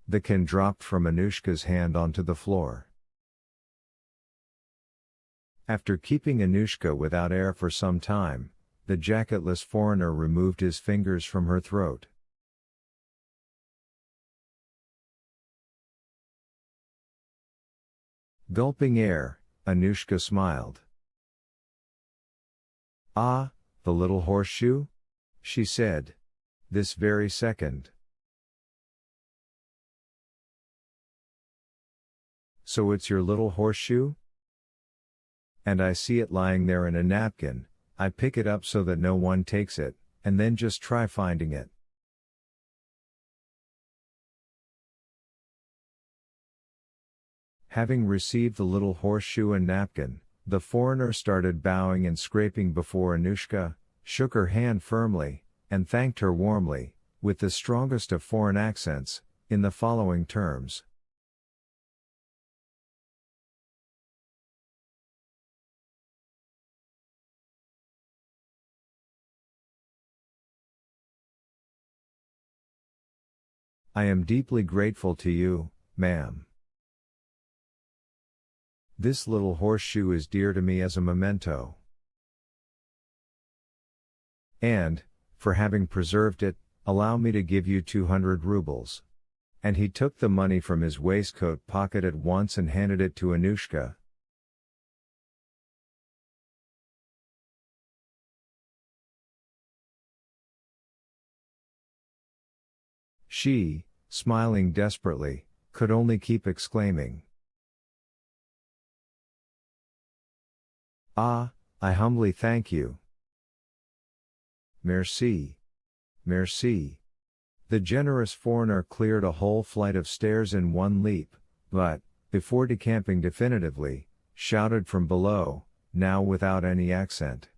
The can dropped from Anushka's hand onto the floor. After keeping Anushka without air for some time, the jacketless foreigner removed his fingers from her throat. Gulping air, Anushka smiled. "Ah, the little horseshoe?" she said. "This very second." "So it's your little horseshoe? And I see it lying there in a napkin. I pick it up so that no one takes it, and then just try finding it." Having received the little horseshoe and napkin, the foreigner started bowing and scraping before Anushka, shook her hand firmly, and thanked her warmly, with the strongest of foreign accents, in the following terms. "I am deeply grateful to you, ma'am. This little horseshoe is dear to me as a memento. And, for having preserved it, allow me to give you 200 rubles. And he took the money from his waistcoat pocket at once and handed it to Anushka. She, smiling desperately, could only keep exclaiming, "Ah, I humbly thank you. Merci. Merci." The generous foreigner cleared a whole flight of stairs in one leap, but, before decamping definitively, shouted from below, now without any accent.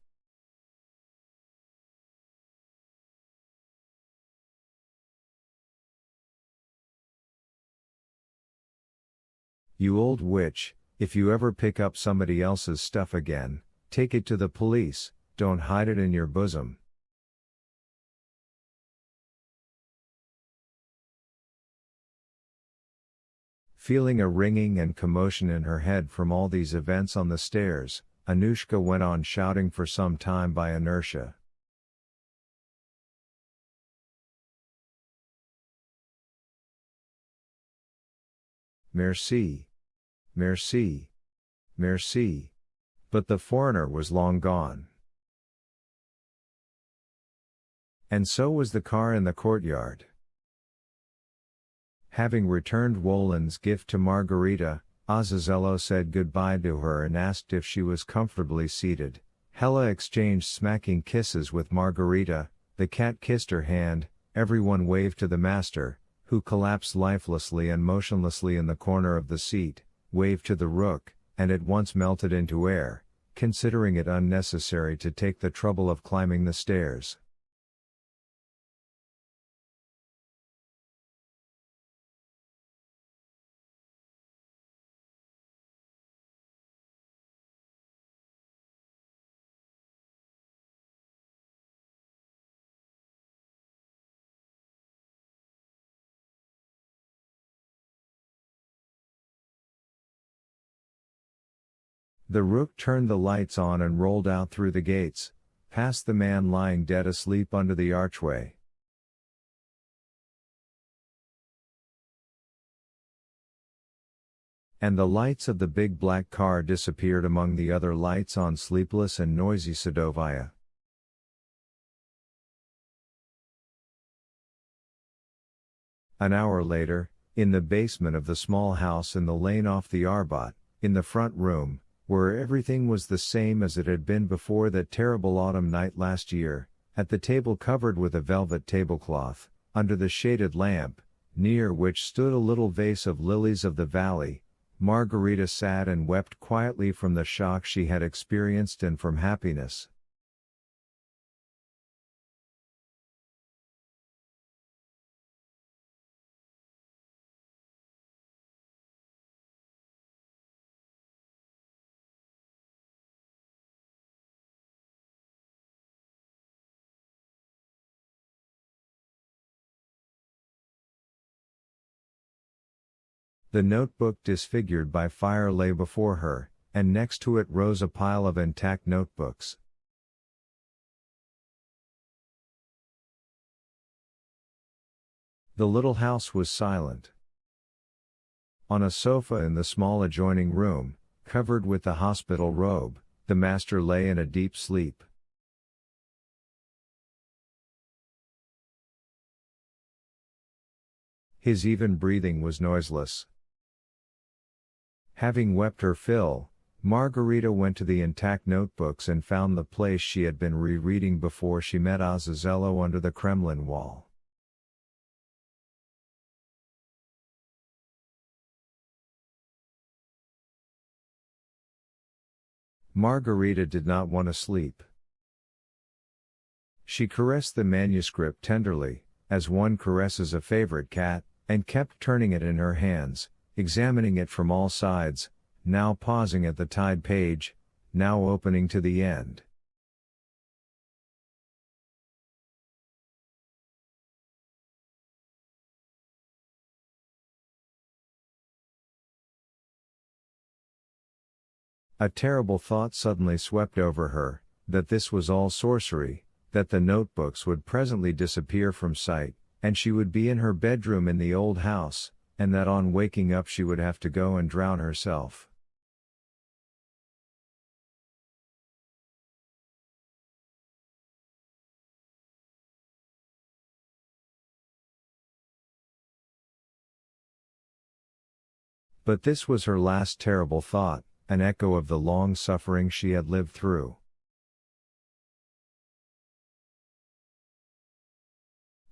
"You old witch, if you ever pick up somebody else's stuff again, take it to the police, don't hide it in your bosom." Feeling a ringing and commotion in her head from all these events on the stairs, Anushka went on shouting for some time by inertia. "Merci. Merci. Merci." But the foreigner was long gone. And so was the car in the courtyard. Having returned Wolin's gift to Margarita, Azazello said goodbye to her and asked if she was comfortably seated. Hella exchanged smacking kisses with Margarita, the cat kissed her hand, everyone waved to the master, who collapsed lifelessly and motionlessly in the corner of the seat, waved to the rook, and at once melted into air, considering it unnecessary to take the trouble of climbing the stairs. The rook turned the lights on and rolled out through the gates, past the man lying dead asleep under the archway. And the lights of the big black car disappeared among the other lights on sleepless and noisy Sadovaya. An hour later, in the basement of the small house in the lane off the Arbat, in the front room, where everything was the same as it had been before that terrible autumn night last year, at the table covered with a velvet tablecloth, under the shaded lamp, near which stood a little vase of lilies of the valley, Margarita sat and wept quietly from the shock she had experienced and from happiness. The notebook disfigured by fire lay before her, and next to it rose a pile of intact notebooks. The little house was silent. On a sofa in the small adjoining room, covered with the hospital robe, the master lay in a deep sleep. His even breathing was noiseless. Having wept her fill, Margarita went to the intact notebooks and found the place she had been rereading before she met Azazello under the Kremlin wall. Margarita did not want to sleep. She caressed the manuscript tenderly, as one caresses a favorite cat, and kept turning it in her hands, examining it from all sides, now pausing at the tied page, now opening to the end. A terrible thought suddenly swept over her, that this was all sorcery, that the notebooks would presently disappear from sight, and she would be in her bedroom in the old house, and that on waking up she would have to go and drown herself. But this was her last terrible thought, an echo of the long suffering she had lived through.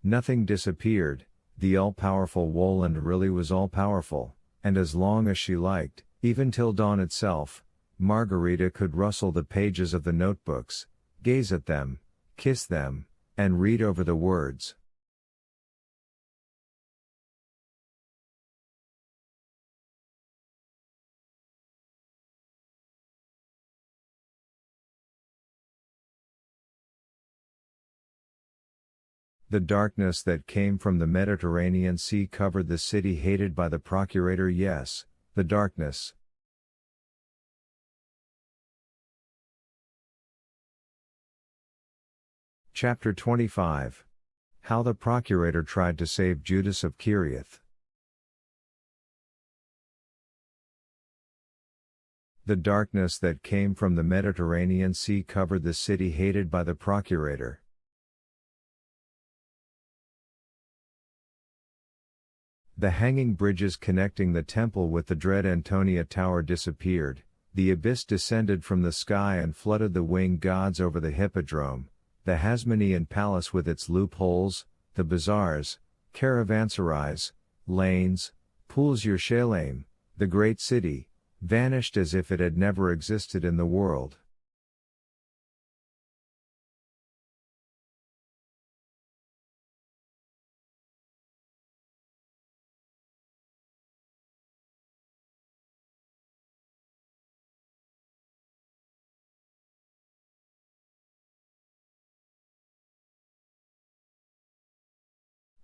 Nothing disappeared, the all-powerful Woland really was all-powerful, and as long as she liked, even till dawn itself, Margarita could rustle the pages of the notebooks, gaze at them, kiss them, and read over the words. The darkness that came from the Mediterranean Sea covered the city hated by the procurator. Yes, the darkness. Chapter 25. How the procurator tried to save Judas of Kiriath. The darkness that came from the Mediterranean Sea covered the city hated by the procurator. The hanging bridges connecting the temple with the dread Antonia Tower disappeared, the abyss descended from the sky and flooded the winged gods over the hippodrome, the Hasmonean palace with its loopholes, the bazaars, caravanserais, lanes, pools Yerushalayim, the great city, vanished as if it had never existed in the world.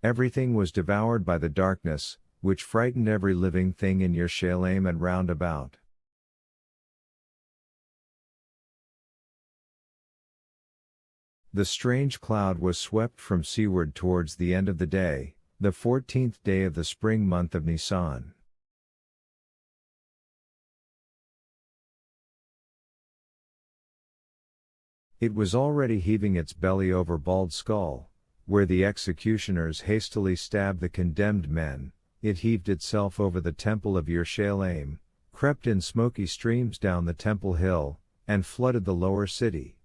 Everything was devoured by the darkness, which frightened every living thing in Yerushalayim and round about. The strange cloud was swept from seaward towards the end of the day, the 14th day of the spring month of Nisan. It was already heaving its belly over Bald Skull, where the executioners hastily stabbed the condemned men. It heaved itself over the temple of Yerushalayim, crept in smoky streams down the temple hill, and flooded the lower city.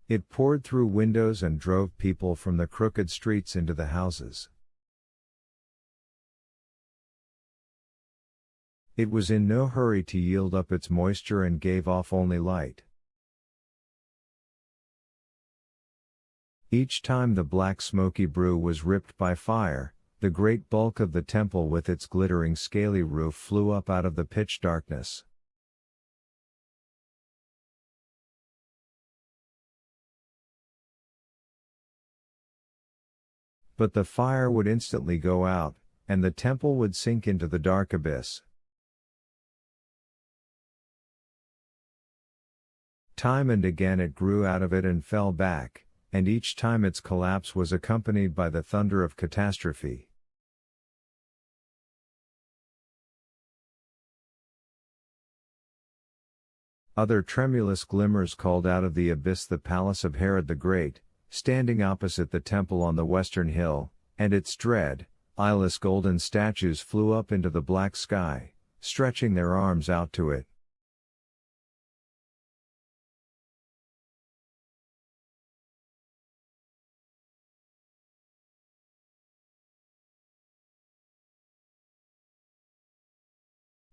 It poured through windows and drove people from the crooked streets into the houses. It was in no hurry to yield up its moisture and gave off only light. Each time the black smoky brew was ripped by fire, the great bulk of the temple with its glittering scaly roof flew up out of the pitch darkness. But the fire would instantly go out, and the temple would sink into the dark abyss. Time and again it grew out of it and fell back, and each time its collapse was accompanied by the thunder of catastrophe. Other tremulous glimmers called out of the abyss the palace of Herod the Great, standing opposite the temple on the western hill, and its dread, eyeless golden statues flew up into the black sky, stretching their arms out to it.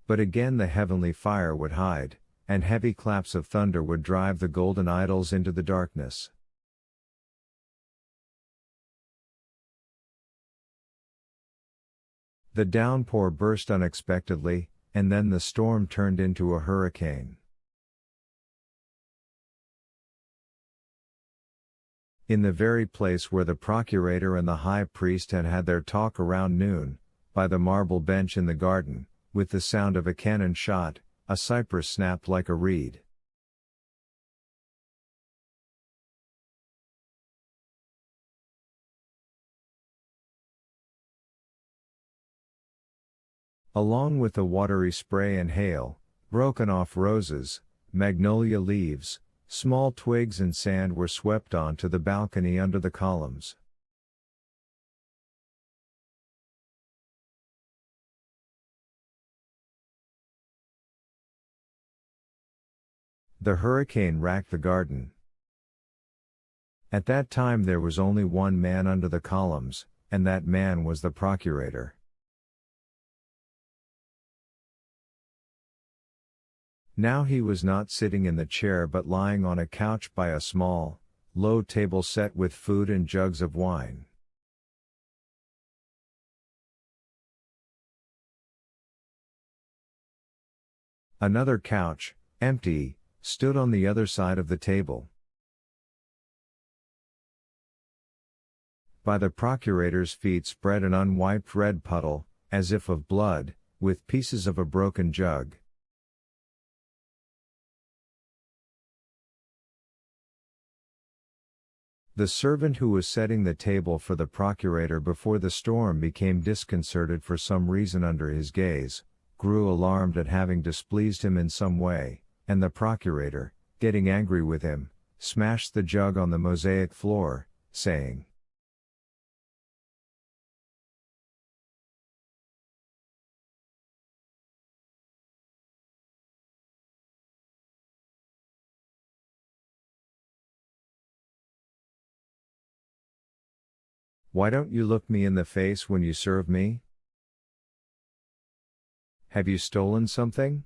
But again the heavenly fire would hide, and heavy claps of thunder would drive the golden idols into the darkness. The downpour burst unexpectedly, and then the storm turned into a hurricane. In the very place where the procurator and the high priest had had their talk around noon, by the marble bench in the garden, with the sound of a cannon shot, a cypress snapped like a reed. Along with the watery spray and hail, broken off roses, magnolia leaves, small twigs and sand were swept onto the balcony under the columns. The hurricane racked the garden. At that time there was only one man under the columns, and that man was the procurator. Now he was not sitting in the chair but lying on a couch by a small, low table set with food and jugs of wine. Another couch, empty, stood on the other side of the table. By the procurator's feet spread an unwiped red puddle, as if of blood, with pieces of a broken jug. The servant who was setting the table for the procurator before the storm became disconcerted for some reason under his gaze, grew alarmed at having displeased him in some way, and the procurator, getting angry with him, smashed the jug on the mosaic floor, saying, "Why don't you look me in the face when you serve me? Have you stolen something?"